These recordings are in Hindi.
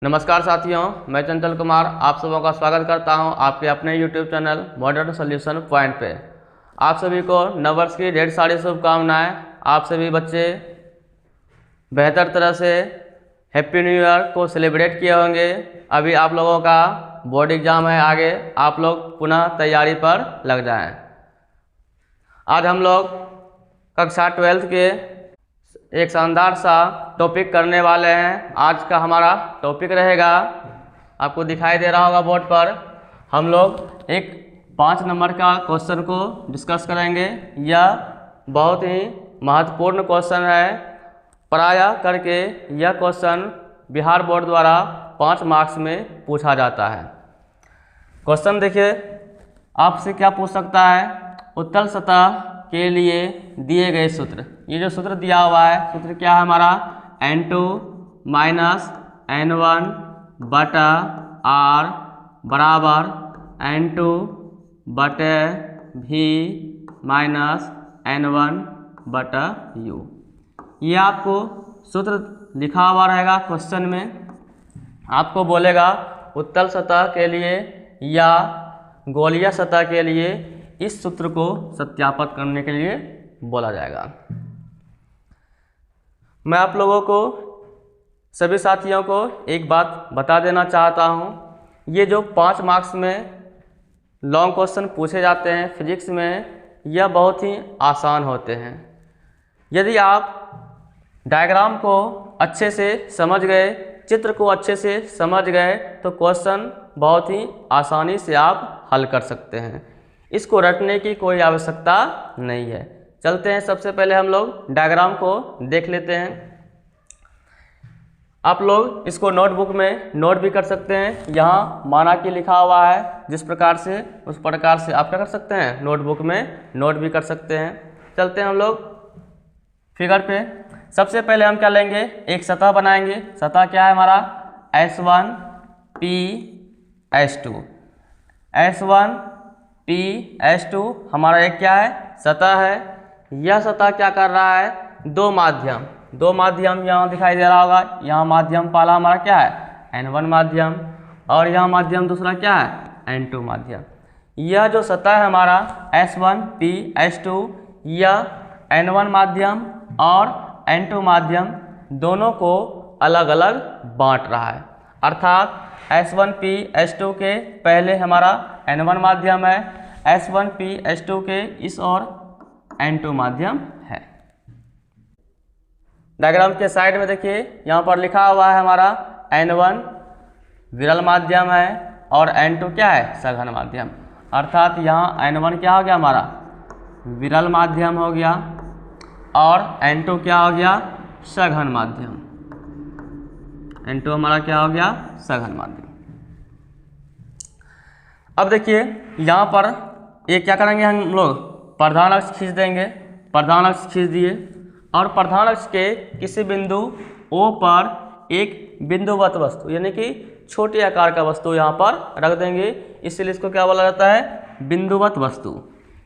नमस्कार साथियों, मैं चंचल कुमार आप सबों का स्वागत करता हूं आपके अपने YouTube channel modern solution point पे। आप सभी को नववर्ष की ढेर सारी शुभकामनाएं। आप सभी बच्चे बेहतर तरह से हैप्पी न्यू ईयर को सेलिब्रेट किए होंगे। अभी आप लोगों का बोर्ड एग्जाम है, आगे आप लोग पुनः तैयारी पर लग जाएं। आज हम लोग कक्षा 12th के एक शानदार सा टॉपिक करने वाले हैं। आज का हमारा टॉपिक रहेगा, आपको दिखाई दे रहा होगा बोर्ड पर, हम लोग एक 5 नंबर का क्वेश्चन को डिस्कस करेंगे। यह बहुत ही महत्वपूर्ण क्वेश्चन है। प्रायः करके यह क्वेश्चन बिहार बोर्ड द्वारा 5 मार्क्स में पूछा जाता है। क्वेश्चन देखिए, आपसे क्या पूछ सकता है, उत्तल सतह के लिए दिए गए सूत्र। ये जो सूत्र दिया हुआ है, सूत्र क्या है हमारा, n2 माइनस n1 बटा r बराबर n2 बटे v माइनस n1 बटा u। ये आपको सूत्र लिखा हुआ रहेगा क्वेश्चन में। आपको बोलेगा उत्तल सतह के लिए या गोलीय सतह के लिए इस सूत्र को सत्यापित करने के लिए बोला जाएगा। मैं आप लोगों को, सभी साथियों को एक बात बता देना चाहता हूँ। ये जो 5 मार्क्स में लॉन्ग क्वेश्चन पूछे जाते हैं फिजिक्स में, यह बहुत ही आसान होते हैं। यदि आप डायग्राम को अच्छे से समझ गए, चित्र को अच्छे से समझ गए, तो क्वेश्चन बहुत ही आसानी से आप हल कर सकते हैं। इसको रटने की कोई आवश्यकता नहीं है। चलते हैं, सबसे पहले हम लोग डायग्राम को देख लेते हैं। आप लोग इसको नोटबुक में नोट भी कर सकते हैं। यहाँ माना कि लिखा हुआ है, जिस प्रकार से उस प्रकार से आप क्या कर सकते हैं, नोटबुक में नोट भी कर सकते हैं। चलते हैं हम लोग फिगर पे। सबसे पहले हम क्या लेंगे, एक सतह बनाएंगे। सतह क्या है हमारा, S1 P S2। S1 P S2 हमारा एक क्या है, सतह है। यह सतह क्या कर रहा है, दो माध्यम यहाँ दिखाई दे रहा होगा। यहाँ माध्यम पहला हमारा क्या है, N1 माध्यम, और यहाँ माध्यम दूसरा क्या है, N2 माध्यम। यह जो सतह है हमारा S1 P S2, यह N1 माध्यम और N2 माध्यम दोनों को अलग अलग बांट रहा है। अर्थात S1 P S2 के पहले हमारा N1 माध्यम है, S1 P S2 के इस और N2 माध्यम है। डायग्राम के साइड में देखिए, यहाँ पर लिखा हुआ है हमारा N1 विरल माध्यम है और N2 क्या है, सघन माध्यम। अर्थात यहाँ N1 क्या हो गया हमारा, विरल माध्यम हो गया, और N2 क्या हो गया, सघन माध्यम। N2 हमारा क्या हो गया, सघन माध्यम। अब देखिए यहाँ पर ये क्या करेंगे हम लोग, प्रधान अक्ष खींच देंगे। प्रधान अक्ष खींच दिए और प्रधान अक्ष के किसी बिंदु O पर एक बिंदुवत वस्तु यानी कि छोटे आकार का वस्तु यहाँ पर रख देंगे। इसलिए इसको क्या बोला जाता है, बिंदुवत वस्तु।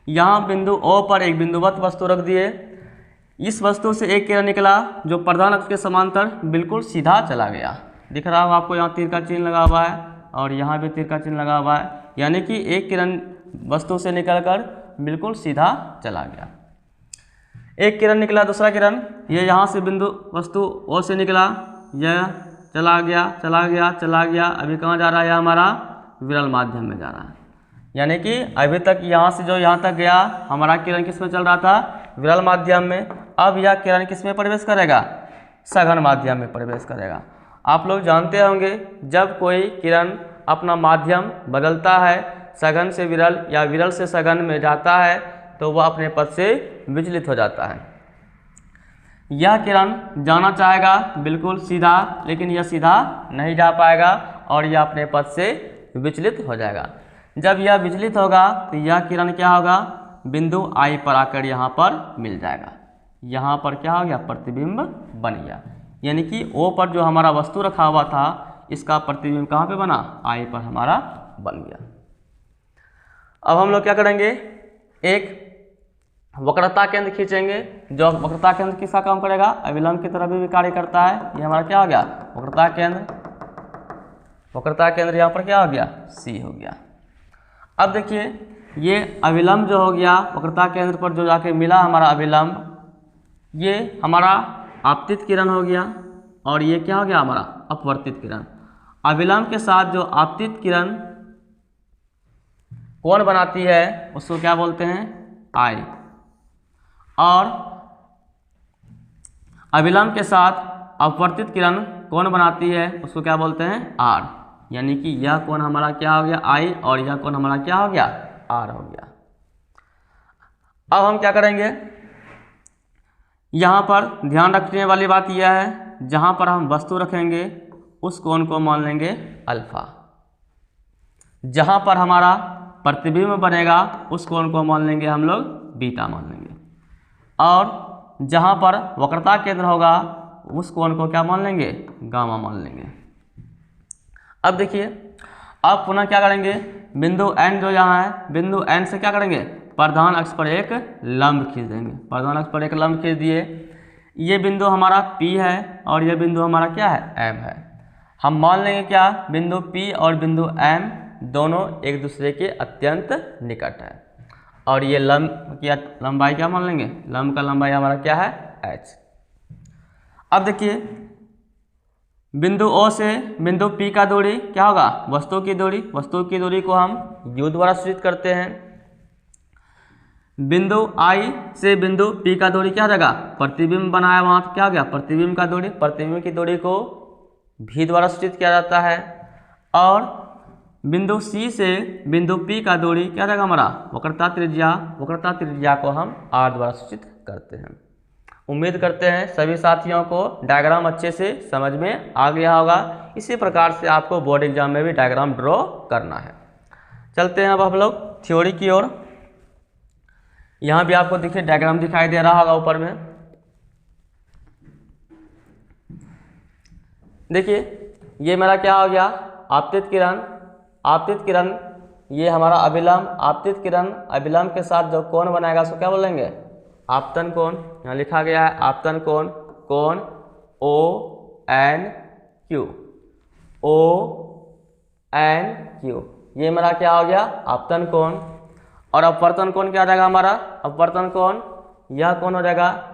यहाँ बिंदु O पर एक बिंदुवत वस्तु रख दिए। इस वस्तु से एक किरण निकला जो प्रधान अक्ष के समांतर बिल्कुल सीधा चला गया। दिख रहा होगा आपको, यहाँ तीर का चिन्ह लगा हुआ है और यहाँ भी तीर का चिन्ह लगा हुआ है, यानी कि एक किरण वस्तु से निकलकर बिल्कुल सीधा चला गया। एक किरण निकला, दूसरा किरण ये यहाँ से बिंदु वस्तु O से निकला, यह चला गया चला गया चला गया। अभी कहाँ जा रहा है, यह हमारा विरल माध्यम में जा रहा है। यानी कि अभी तक यहाँ से जो यहाँ तक गया हमारा किरण किस में चल रहा था, विरल माध्यम में। अब यह किरण किस में प्रवेश करेगा, सघन माध्यम में प्रवेश करेगा। आप लोग जानते होंगे, जब कोई किरण अपना माध्यम बदलता है, सघन से विरल या विरल से सघन में जाता है, तो वह अपने पथ से विचलित हो जाता है। यह किरण जाना चाहेगा बिल्कुल सीधा, लेकिन यह सीधा नहीं जा पाएगा और यह अपने पथ से विचलित हो जाएगा। जब यह विचलित होगा तो यह किरण क्या होगा, बिंदु I पर आकर यहाँ पर मिल जाएगा। यहाँ पर क्या हो गया, प्रतिबिंब बन गया। यानी कि O पर जो हमारा वस्तु रखा हुआ था, इसका प्रतिबिंब कहाँ पे बना, I पर हमारा बन गया। अब हम लोग क्या करेंगे, एक वक्रता केंद्र खींचेंगे। जो वक्रता केंद्र किसका काम करेगा, अविलंब की तरफ भी कार्य करता है। ये हमारा क्या हो गया, वक्रता केंद्र। वक्रता केंद्र यहाँ पर क्या हो गया, सी हो गया। अब देखिए ये अभिलंब जो हो गया वक्रता केंद्र पर जो जाके मिला हमारा अभिलंब, ये हमारा आपतित किरण हो गया और ये क्या हो गया हमारा अपवर्तित किरण। अभिलंब के साथ जो आपतित किरण कोण बनाती है उसको क्या बोलते हैं, आई, और अभिलंब के साथ अपवर्तित किरण कोण बनाती है उसको क्या बोलते हैं, आर। यानी कि यह कोण हमारा क्या हो गया, आई, और यह कोण हमारा क्या हो गया, आर हो गया। अब हम क्या करेंगे, यहाँ पर ध्यान रखने वाली बात यह है, जहाँ पर हम वस्तु रखेंगे उस कोण को मान लेंगे अल्फा, जहाँ पर हमारा प्रतिबिंब बनेगा उस कोण को मान लेंगे हम लोग बीटा मान लेंगे, और जहाँ पर वक्रता केंद्र होगा उस कोण को क्या मान लेंगे, गामा मान लेंगे। अब देखिए अब पुनः क्या करेंगे, बिंदु N जो यहाँ है, बिंदु N से क्या करेंगे, प्रधान अक्ष पर एक लंब खींच देंगे। प्रधान अक्ष पर एक लंब खींच दिए, ये बिंदु हमारा P है और ये बिंदु हमारा क्या है, M है। हम मान लेंगे क्या, बिंदु P और बिंदु M दोनों एक दूसरे के अत्यंत निकट है, और ये लंब की लंबाई क्या मान लेंगे, लंब का लंबाई हमारा क्या है, h। अब देखिए बिंदु O से बिंदु P का दूरी क्या होगा, वस्तु की दूरी। वस्तु की दूरी को हम u द्वारा सूचित करते हैं। बिंदु I से बिंदु P का दूरी क्या हो जाएगा, प्रतिबिंब बनाया वहाँ पे क्या हो गया, प्रतिबिंब का दूरी। प्रतिबिंब की दूरी को v द्वारा सूचित किया जाता है। और बिंदु C से बिंदु P का दूरी क्या हो जाएगा हमारा, वक्रता त्रिज्या। वक्रता त्रिज्या को हम r द्वारा सूचित करते हैं। उम्मीद करते हैं सभी साथियों को डायग्राम अच्छे से समझ में आ गया होगा। इसी प्रकार से आपको बोर्ड एग्जाम में भी डायग्राम ड्रॉ करना है। चलते हैं अब हम लोग थ्योरी की ओर। यहाँ भी आपको देखिए डायग्राम दिखाई दे रहा होगा ऊपर में। देखिए ये मेरा क्या हो गया, आपतित किरण। आपतित किरण ये हमारा अभिलंब। आपतित किरण अभिलंब के साथ जो कोण बनाएगा उसको क्या बोलेंगे, आपतन कोण। यहाँ लिखा गया है आपतन कोण, कोण ONQ, ONQ। ये मेरा क्या हो गया, आपतन कोण। और अपवर्तन कोण क्या हो जाएगा हमारा, अपवर्तन कोण यह कोण हो जाएगा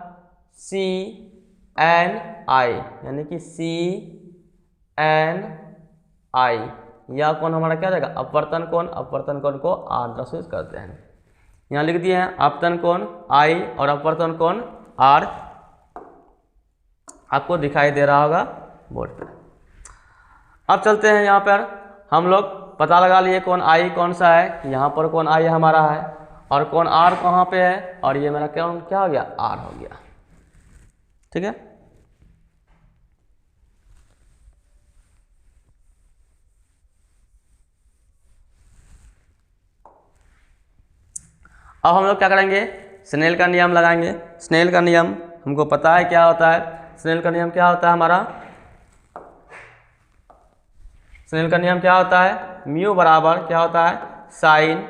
CNI, यानी कि CNI। यह कोण हमारा क्या हो जाएगा, अपवर्तन कोण। अपवर्तन कोण को R द्वारा सूचित करते हैं। यहाँ लिख दिए हैं आपतन कोण I और अपवर्तन कोण R। आपको दिखाई दे रहा होगा बोर्ड पर। अब चलते हैं यहाँ पर हम लोग पता लगा लिए कोण I कौन सा है। यहाँ पर कोण I हमारा है और कोण R कहाँ पे है, और ये मेरा कोण क्या हो गया, R हो गया। ठीक है। अब हम लोग क्या करेंगे, स्नेल का नियम लगाएंगे। स्नेल का नियम हमको पता है क्या होता है। स्नेल का नियम क्या होता है हमारा, स्नेल का नियम क्या होता है, म्यू बराबर क्या होता है, साइन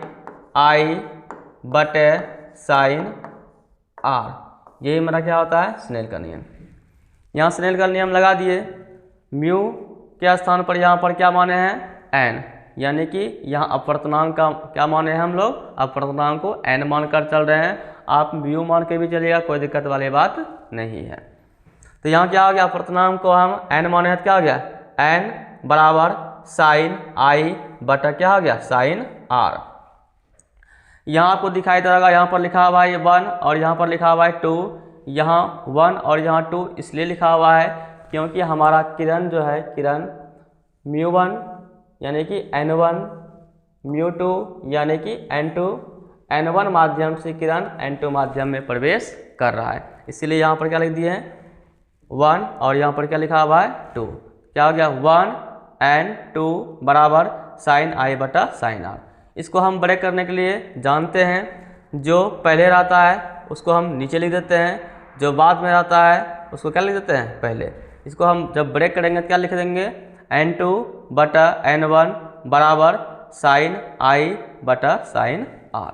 I बटे साइन R। यही मेरा क्या होता है, स्नेल का नियम। यहाँ स्नेल का नियम लगा दिए। म्यू के स्थान पर यहाँ पर क्या माने हैं, n, यानी कि यहाँ अपवर्तनांक का क्या माने हैं हम लोग, अपवर्तनांक को n मानकर चल रहे हैं। आप म्यू मान के भी चलिएगा, कोई दिक्कत वाली बात नहीं है। तो यहाँ क्या हो गया, अपवर्तनांक को हम n माने हैं, क्या हो गया, n बराबर साइन I बटा क्या हो गया, साइन R। यहाँ आपको दिखाई दे रहा होगा, यहाँ पर लिखा हुआ है 1 और यहाँ पर लिखा हुआ है 2। यहाँ 1 और यहाँ 2 इसलिए लिखा हुआ है क्योंकि हमारा किरण जो है, किरण μ1 यानी कि n1, μ2 यानी कि n2, n1 माध्यम से किरण n2 माध्यम में प्रवेश कर रहा है। इसीलिए यहाँ पर क्या लिख दिए हैं, 1 और यहाँ पर क्या लिखा हुआ है, 2। क्या हो गया, 1n2 बराबर साइन I बटा साइन R। इसको हम ब्रेक करने के लिए जानते हैं, जो पहले रहता है उसको हम नीचे लिख देते हैं, जो बाद में रहता है उसको क्या लिख देते हैं, पहले। इसको हम जब ब्रेक करेंगे तो क्या लिख देंगे, n2 बटा n1 बराबर साइन I बटा साइन R।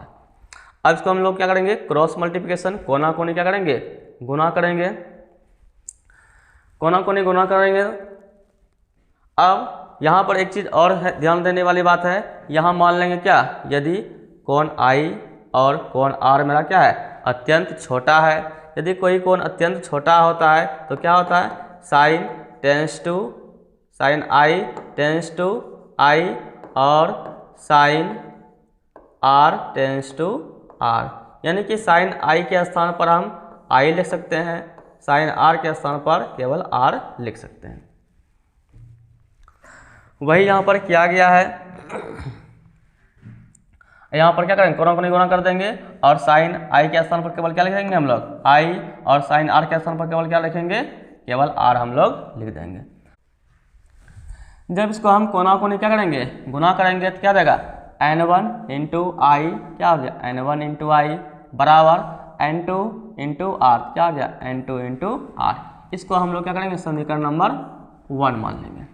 अब इसको हम लोग क्या करेंगे, क्रॉस मल्टीप्लिकेशन, कोना कोनी क्या करेंगे, गुना करेंगे। कोना कोनी गुना करेंगे। अब यहाँ पर एक चीज़ और है, ध्यान देने वाली बात है, यहाँ मान लेंगे क्या, यदि कोण I और कोण R मेरा क्या है, अत्यंत छोटा है। यदि कोई कोण अत्यंत छोटा होता है तो क्या होता है, sine I tends to I और sine R tends to R, यानी कि साइन I के स्थान पर हम I लिख सकते हैं, साइन R के स्थान पर केवल R लिख सकते हैं। वही यहाँ पर किया गया है। यहाँ पर क्या करेंगे, कोणों को गुणा कर देंगे और साइन I के स्थान पर केवल क्या लिखेंगे हम लोग, I, और साइन R के स्थान पर केवल क्या लिखेंगे, केवल R हम लोग लिख देंगे। जब इसको हम कोना कोनी क्या करेंगे, गुना करेंगे तो क्या देगा, N1 इंटू I क्या हो गया, N1 इंटू I बराबर N2 इंटू R क्या हो गया, N2 इंटू R। इसको हम लोग क्या करेंगे, समीकरण नंबर 1 मान लेंगे।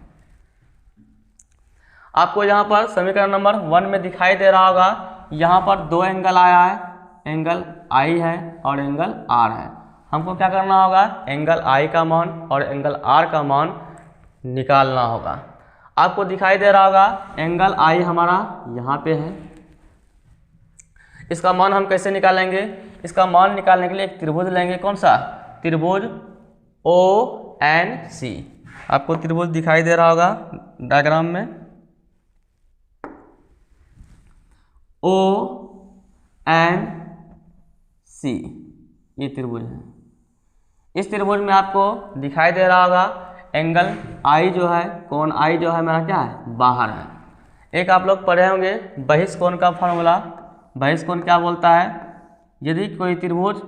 आपको यहाँ पर समीकरण नंबर 1 में दिखाई दे रहा होगा, यहाँ पर दो एंगल आया है, एंगल I है और एंगल R है। हमको क्या करना होगा, एंगल I का मान और एंगल R का मान निकालना होगा। आपको दिखाई दे रहा होगा एंगल I हमारा यहाँ पे है, इसका मान हम कैसे निकालेंगे, इसका मान निकालने के लिए एक त्रिभुज लेंगे, कौन सा, त्रिभुज ONC। आपको त्रिभुज दिखाई दे रहा होगा डायग्राम में, ONC ये त्रिभुज है। इस त्रिभुज में आपको दिखाई दे रहा होगा एंगल I जो है, कोण I जो है मेरा क्या है, बाहर है। एक आप लोग पढ़े होंगे बहिष्कोण का फॉर्मूला, बहिष्कोण क्या बोलता है, यदि कोई त्रिभुज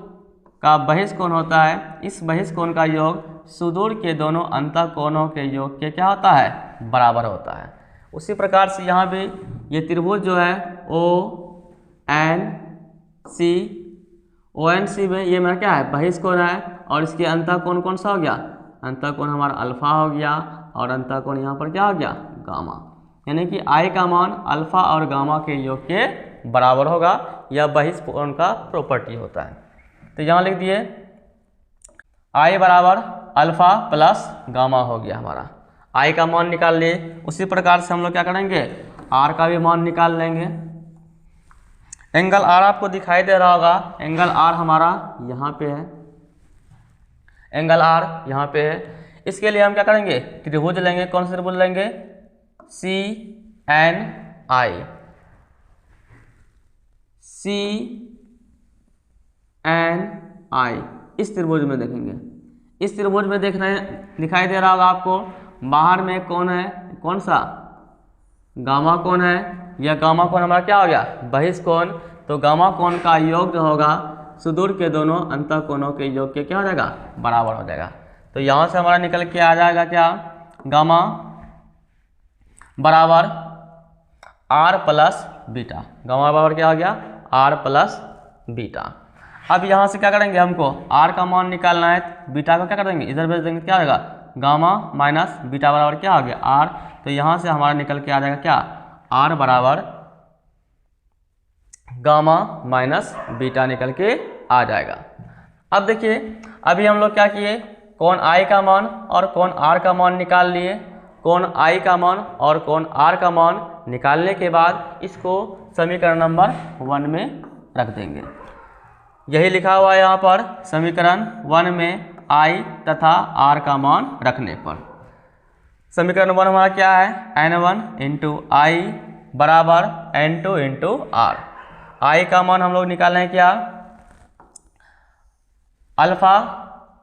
का बहिष्कोण होता है, इस बहिष्कोण का योग सुदूर के दोनों अंतःकोणों के योग के क्या होता है, बराबर होता है। उसी प्रकार से यहाँ भी ये त्रिभुज जो है ONC में ये मेरा क्या है, बहिष्कोण है, और इसके अंतःकोण कौन सा हो गया, अंतःकोण हमारा अल्फा हो गया, और अंतःकोण यहाँ पर क्या हो गया, गामा। यानी कि I का मान अल्फा और गामा के योग के बराबर होगा, यह बहिष्कोण का प्रॉपर्टी होता है। तो यहाँ लिख दिए I बराबर अल्फा प्लस गामा हो गया हमारा, I का मान निकाल लिए। उसी प्रकार से हम लोग क्या करेंगे, R का भी मान निकाल लेंगे। एंगल R आपको दिखाई दे रहा होगा, एंगल R हमारा यहाँ पे है, एंगल R यहाँ पे है। इसके लिए हम क्या करेंगे, त्रिभुज लेंगे, कौन सा त्रिभुज लेंगे, CNI। इस त्रिभुज में देखेंगे, इस त्रिभुज में देख रहे हैं, दिखाई दे रहा होगा आपको, बाहर में कौन है, कौन सा, गामा कोण है। यह गामा कोण हमारा क्या हो गया, बहिष्कोण। तो गामा कोण का योग जो होगा सुदूर के दोनों अंतःकोणों के योग के क्या हो जाएगा, बराबर हो जाएगा। तो यहाँ से हमारा निकल के आ जाएगा क्या, गामा बराबर R प्लस बीटा, गामा बराबर क्या हो गया, R प्लस बीटा। अब यहाँ से क्या करेंगे, हमको R का मान निकालना है, बीटा को क्या कर देंगे, इधर भेज देंगे, क्या होगा, गामा माइनस बीटा बराबर क्या हो गया, R। तो यहाँ से हमारा निकल के आ जाएगा क्या, R बराबर गामा माइनस बीटा निकल के आ जाएगा। अब देखिए, अभी हम लोग क्या किए, कोण I का मान और कोण R का मान निकाल लिए। कोण I का मान और कोण R का मान निकालने के बाद इसको समीकरण नंबर 1 में रख देंगे। यही लिखा हुआ है यहाँ पर, समीकरण 1 में I तथा R का मान रखने पर। समीकरण 1 हमारा क्या है, N1 इंटू I बराबर N2 इंटू R। I का मान हम लोग निकालें क्या, अल्फा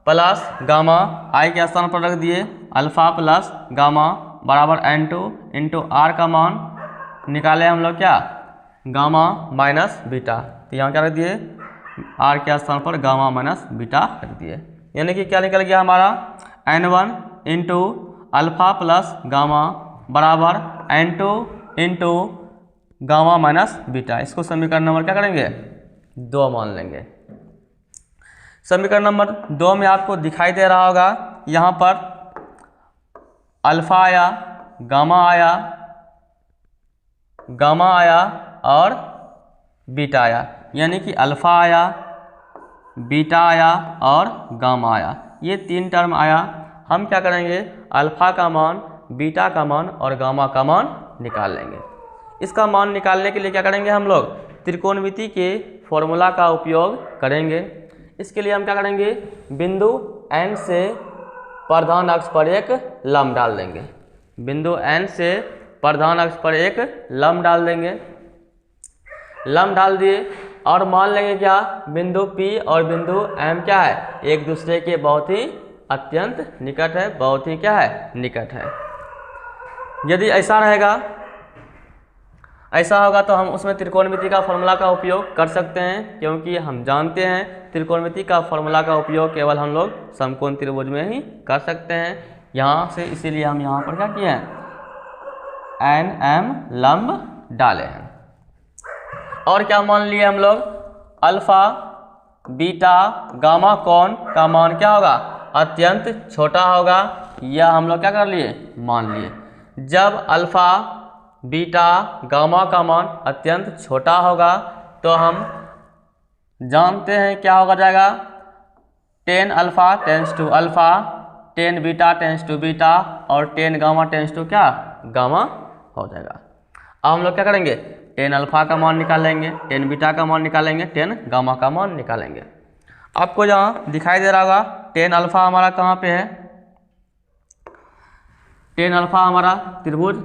प्लस गामा, I के स्थान पर रख दिए, अल्फा प्लस गामा बराबर N2 इंटू R का मान निकाले हम लोग क्या, गामा माइनस बीटा। तो यहाँ क्या रख दिए, R के स्थान पर गामा माइनस बीटा रख दिए। यानी कि क्या निकल गया हमारा, N1 into alpha plus gamma बराबर N2 into gamma minus beta. इसको समीकरण नंबर क्या करेंगे, 2 मान लेंगे। समीकरण नंबर 2 में आपको दिखाई दे रहा होगा, यहाँ पर अल्फा आया, गामा आया, गामा आया और बीटा आया। यानी कि अल्फा आया, बीटा आया और गामा आया, ये 3 टर्म आया। हम क्या करेंगे, अल्फा का मान बीटा का मान और गामा का मान निकाल लेंगे। इसका मान निकालने के लिए क्या करेंगे हम लोग, त्रिकोणमिति के फॉर्मूला का उपयोग करेंगे। इसके लिए हम क्या करेंगे, बिंदु N से प्रधान अक्ष पर एक लंब डाल देंगे। बिंदु N से प्रधान अक्ष पर एक लंब डाल देंगे। लंब डाल दिए और मान लेंगे क्या, बिंदु P और बिंदु M क्या है, एक दूसरे के बहुत ही अत्यंत निकट है, बहुत ही क्या है, निकट है। यदि ऐसा रहेगा, ऐसा होगा तो हम उसमें त्रिकोणमिति का फॉर्मूला का उपयोग कर सकते हैं, क्योंकि हम जानते हैं त्रिकोणमिति का फॉर्मूला का उपयोग केवल हम लोग समकोण त्रिभुज में ही कर सकते हैं यहाँ से। इसीलिए हम यहाँ पर क्या किए हैं, NM लंब डाले हैं। और क्या मान लिए हम लोग, अल्फा बीटा गामा कोण का मान क्या होगा, अत्यंत छोटा होगा। यह हम लोग क्या कर लिए, मान लिए। जब अल्फा बीटा गामा का मान अत्यंत छोटा होगा तो हम जानते हैं क्या होगा जाएगा, tan alpha tends to alpha, tan beta tends to beta और टेन गामा टेंस टू क्या, गामा हो जाएगा। अब हम लोग क्या करेंगे, टेन अल्फा का मान निकालेंगे, टेन बीटा का मान निकालेंगे, टेन गामा का मान निकालेंगे। आपको यहाँ दिखाई दे रहा होगा टेन अल्फा हमारा कहाँ पे है, टेन अल्फा हमारा त्रिभुज,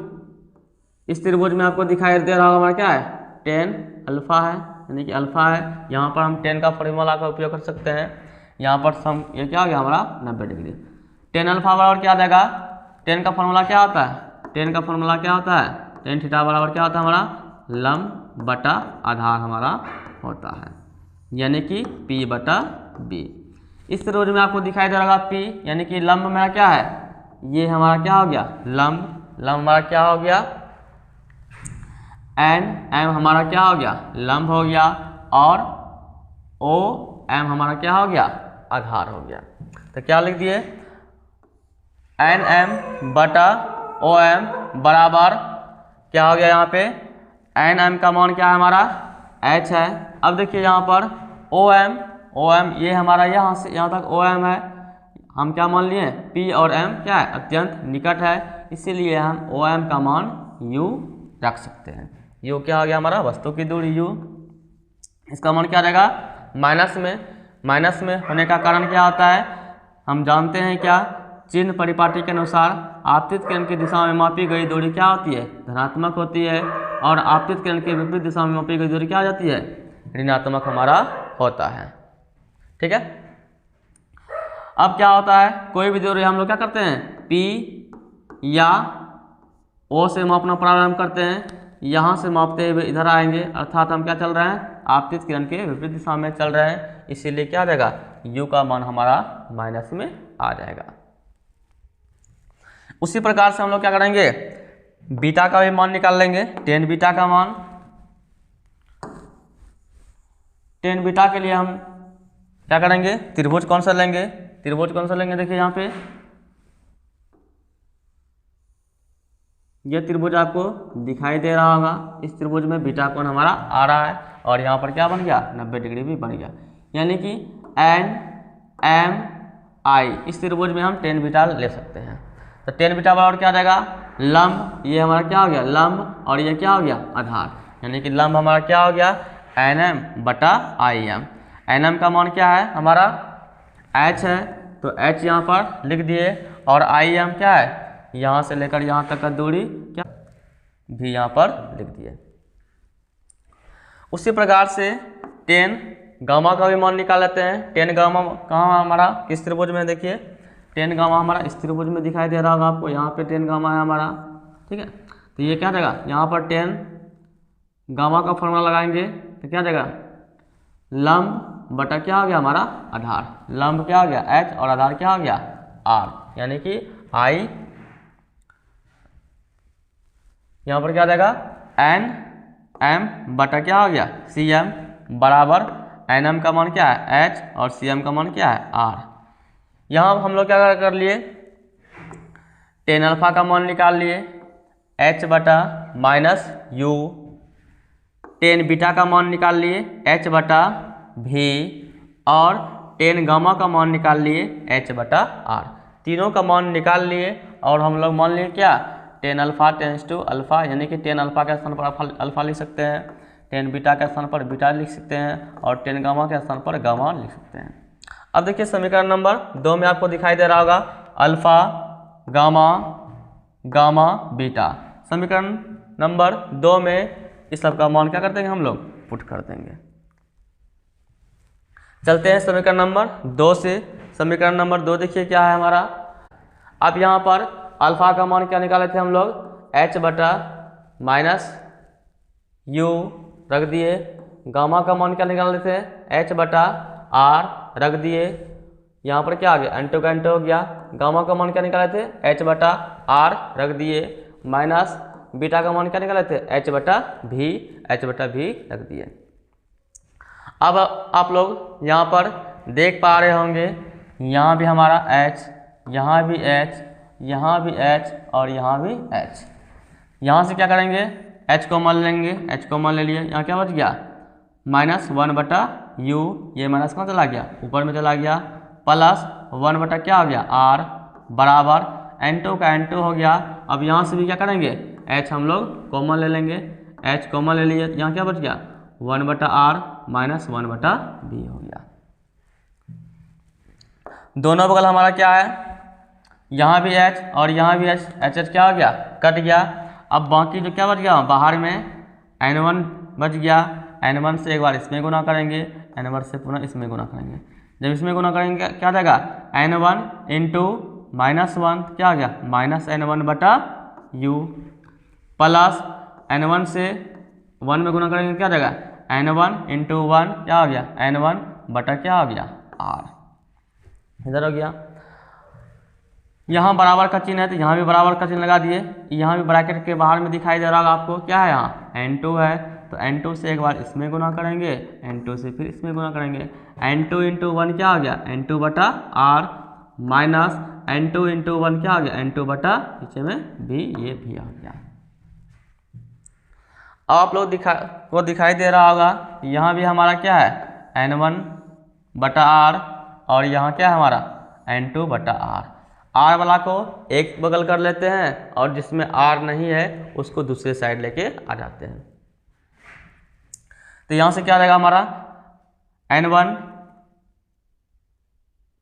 इस त्रिभुज में आपको दिखाई दे रहा होगा हमारा क्या है, टेन अल्फा है, यानी कि अल्फा है। यहाँ पर हम टेन का फॉर्मूला का उपयोग कर सकते हैं। यहाँ पर सम ये क्या हो गया हमारा 90 डिग्री। टेन अल्फा बराबर क्या आ जाएगा, टेन का फॉर्मूला क्या होता है, टेन का फॉर्मूला क्या होता है, टेन थीटा बराबर क्या होता है हमारा, लंब बटा आधार हमारा होता है, यानी कि P बटा B। इस त्रिभुज में आपको दिखाई दे रहा होगा P, यानी कि लंब मेरा क्या है, ये हमारा क्या हो गया, लंब, लंब हमारा क्या हो गया, एन एम हमारा क्या हो गया, लंब हो गया, और ओ एम हमारा क्या हो गया, आधार हो गया। तो क्या लिख दिए, एन एम बटा ओ एम बराबर क्या हो गया, यहाँ पे एन एम का मान क्या है हमारा, एच है। अब देखिए यहाँ पर ओ एम ये हमारा यहाँ से यहाँ तक ओ एम है, हम क्या मान लिए, पी और एम क्या है, अत्यंत निकट है, इसीलिए हम ओ एम का मान यू रख सकते हैं। यू क्या हो गया हमारा, वस्तु की दूरी यू, इसका मान क्या रहेगा, माइनस में होने का कारण क्या होता है, हम जानते हैं क्या, चिन्ह परिपाटी के अनुसार आपतित किरण की दिशा में मापी गई दूरी क्या होती है, धनात्मक होती है, और आपतित किरण की विपरीत दिशा में मापी गई दूरी क्या हो जाती है, ऋणात्मक हमारा होता है। ठीक है। अब क्या होता है, कोई भी दूरी हम लोग क्या करते हैं, P या O से मापना प्रारंभ करते हैं, यहाँ से मापते हुए इधर आएंगे, अर्थात हम क्या चल रहे हैं, आपतित किरण के विपरीत दिशा में चल रहे हैं, इसीलिए क्या आ जाएगा, U का मान हमारा माइनस में आ जाएगा। उसी प्रकार से हम लोग क्या करेंगे, बीटा का भी मान निकाल लेंगे, टेन बीटा का मान। टेन बीटा के लिए हम क्या करेंगे, त्रिभुज कौन सा लेंगे, देखिए यहाँ पे ये त्रिभुज आपको दिखाई दे रहा होगा, इस त्रिभुज में बीटा कोण हमारा आ रहा है, और यहाँ पर क्या बन गया, 90 डिग्री भी बन गया, यानी कि एन एम आई, इस त्रिभुज में हम टेन बीटा ले सकते हैं। तो टेन बीटा बराबर क्या आ जाएगा, लंब, ये हमारा क्या हो गया, लंब, और ये क्या हो गया, आधार, यानी कि लंब हमारा क्या हो गया, एन एम बटा आई एम। एन एम का मान क्या है हमारा, एच है, तो एच यहाँ पर लिख दिए, और आई एम क्या है, यहाँ से लेकर यहाँ तक का दूरी क्या भी यहाँ पर लिख दिए। उसी प्रकार से टेन गामा का भी मान निकाल लेते हैं। टेन गामा कहाँ हमारा, किस त्रिभुज में, देखिए टेन गामा हमारा इस त्रिभुज में दिखाई दे रहा होगा आपको, यहाँ पे टेन गामा है हमारा। ठीक है, तो ये क्या देगा, यहाँ पर टेन गामा का फॉर्मूला लगाएंगे तो क्या देगा, लंब बटा क्या हो गया हमारा, आधार, लंब क्या हो गया एच और आधार क्या हो गया आर, यानी कि आई, यहाँ पर क्या देगा, एन एम बटा क्या हो गया सी एम बराबर एन एम का मान क्या है एच और सी एम का मान क्या है आर। यहाँ हम लोग क्या कर लिए, टेन अल्फा का मान निकाल लिए, एच बटा माइनस यू, टेन बीटा का मान निकाल लिए एच बटा भी, और टेन गामा का मान निकाल लिए एच बटा आर। तीनों का मान निकाल लिए और हम लोग मान लिए क्या, tan alpha tends to alpha, यानी कि टेन अल्फा के स्थान पर अल्फा लिख सकते हैं, टेन बीटा के स्थान पर बीटा लिख सकते हैं और टेन गामा के स्थान पर गामा लिख सकते हैं। अब देखिए समीकरण नंबर 2 में आपको दिखाई दे रहा होगा अल्फा गामा गामा बीटा। समीकरण नंबर 2 में इस सब का मान क्या कर देंगे हम लोग, पुट कर देंगे। चलते हैं समीकरण नंबर 2 से। समीकरण नंबर 2 देखिए क्या है हमारा। अब यहाँ पर अल्फा का मान क्या निकाले थे हम लोग, h बटा माइनस यू रख दिए। गामा का मान क्या निकाले थे, h बटा r रख दिए। यहाँ पर क्या आ गया, एंटो का एंटो हो गया। गामा का मान क्या निकाले थे, h बटा r रख दिए, माइनस बीटा का मान क्या निकाले थे, h बटा v रख दिए। अब आप लोग यहाँ पर देख पा रहे होंगे, यहाँ भी हमारा h, यहाँ भी h, यहाँ भी h और यहाँ भी h। यहाँ से क्या करेंगे, h को मान लेंगे, h को मान ले लिए। यहाँ क्या बच गया, माइनस 1 बटा u, ये माइनस कहाँ चला गया, ऊपर में चला गया, प्लस 1 बटा क्या हो गया r बराबर एंटो का एंटो हो गया। अब यहाँ से भी क्या करेंगे, h हम लोग कॉमन ले लेंगे, h कॉमन ले लिए। यहाँ क्या बच गया, 1 बटा r माइनस 1 बटा b हो गया। दोनों बगल हमारा क्या है, यहाँ भी h और यहाँ भी h क्या हो गया, कट गया। अब बाकी जो क्या बच गया, बाहर में n1 बच गया। n1 से एक बार इसमें गुना करेंगे, n1 से पुनः इसमें गुना करेंगे। जब इसमें गुना करेंगे क्या जाएगा, n1 इंटू माइनस 1 क्या आ गया, माइनस n1 बटा u, प्लस n1 से 1 में गुना करेंगे क्या जाएगा, n1 इंटू 1 क्या आ गया, n1 बटा क्या आ गया, r। इधर हो गया। यहाँ बराबर का चिन्ह है तो यहाँ भी बराबर का चिन्ह लगा दिए। यहाँ भी ब्रैकेट के बाहर में दिखाई दे रहा होगा आपको, क्या है यहाँ n2 है, तो n2 से एक बार इसमें गुना करेंगे, n2 से फिर इसमें गुना करेंगे। n2 इंटू 1 क्या आ गया, n2 बटा r, माइनस n2 इंटू 1 क्या आ गया, n2 बटा नीचे में b, ये भी आ गया। अब आप लोग दिखाई दे रहा होगा, यहाँ भी हमारा क्या है, n1 बटा r और यहाँ क्या है हमारा n2 बटा r। r वाला को एक बगल कर लेते हैं और जिसमें r नहीं है उसको दूसरे साइड लेके आ जाते हैं। तो यहाँ से क्या रहेगा हमारा, n1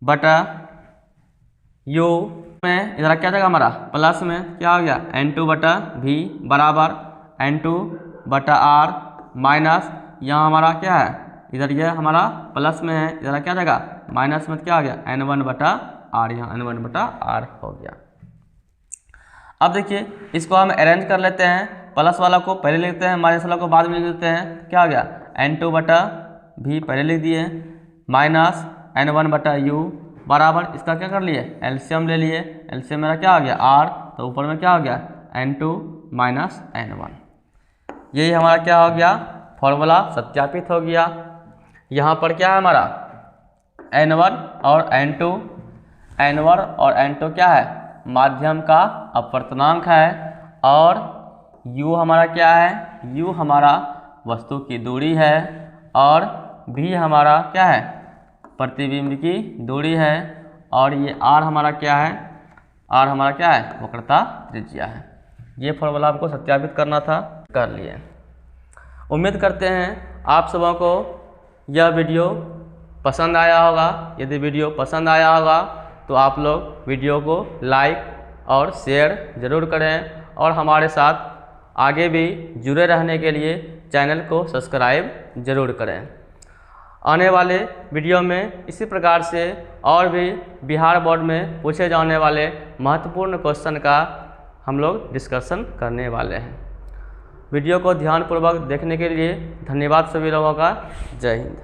बटा u में इधर क्या जाएगा हमारा, प्लस में क्या आ गया, n2 बटा v बराबर n2 बटा r, माइनस यहाँ हमारा क्या है, इधर ये हमारा प्लस में है, इधर क्या जाएगा माइनस में, क्या आ गया n1 बटा r, यहाँ n1 बटा r हो गया। अब देखिए इसको हम अरेंज कर लेते हैं, प्लस वाला को पहले लिखते हैं, माइनस वाला को बाद में लिख देते हैं। क्या आ गया, n2 बटा v पहले लिख दिए, माइनस n1 बटा u बराबर इसका क्या कर लिए, एलसीएम ले लिए। एलसीएम मेरा क्या आ गया r, तो ऊपर में क्या आ गया n2 माइनस n1। यही हमारा क्या हो गया, फॉर्मूला सत्यापित हो गया। यहाँ पर क्या है हमारा n1 और n2, n1 और n2 क्या है, माध्यम का अपवर्तनांक है, और u हमारा क्या है, u हमारा वस्तु की दूरी है, और v हमारा क्या है, प्रतिबिंब की दूरी है, और ये r हमारा क्या है, r हमारा क्या है, वक्रता त्रिज्या है। ये फॉर्मूला आपको सत्यापित करना था, कर लिए। उम्मीद करते हैं आप सबों को यह वीडियो पसंद आया होगा। यदि वीडियो पसंद आया होगा तो आप लोग वीडियो को लाइक और शेयर ज़रूर करें, और हमारे साथ आगे भी जुड़े रहने के लिए चैनल को सब्सक्राइब ज़रूर करें। आने वाले वीडियो में इसी प्रकार से और भी बिहार बोर्ड में पूछे जाने वाले महत्वपूर्ण क्वेश्चन का हम लोग डिस्कशन करने वाले हैं। वीडियो को ध्यानपूर्वक देखने के लिए धन्यवाद सभी लोगों का। जय हिंद।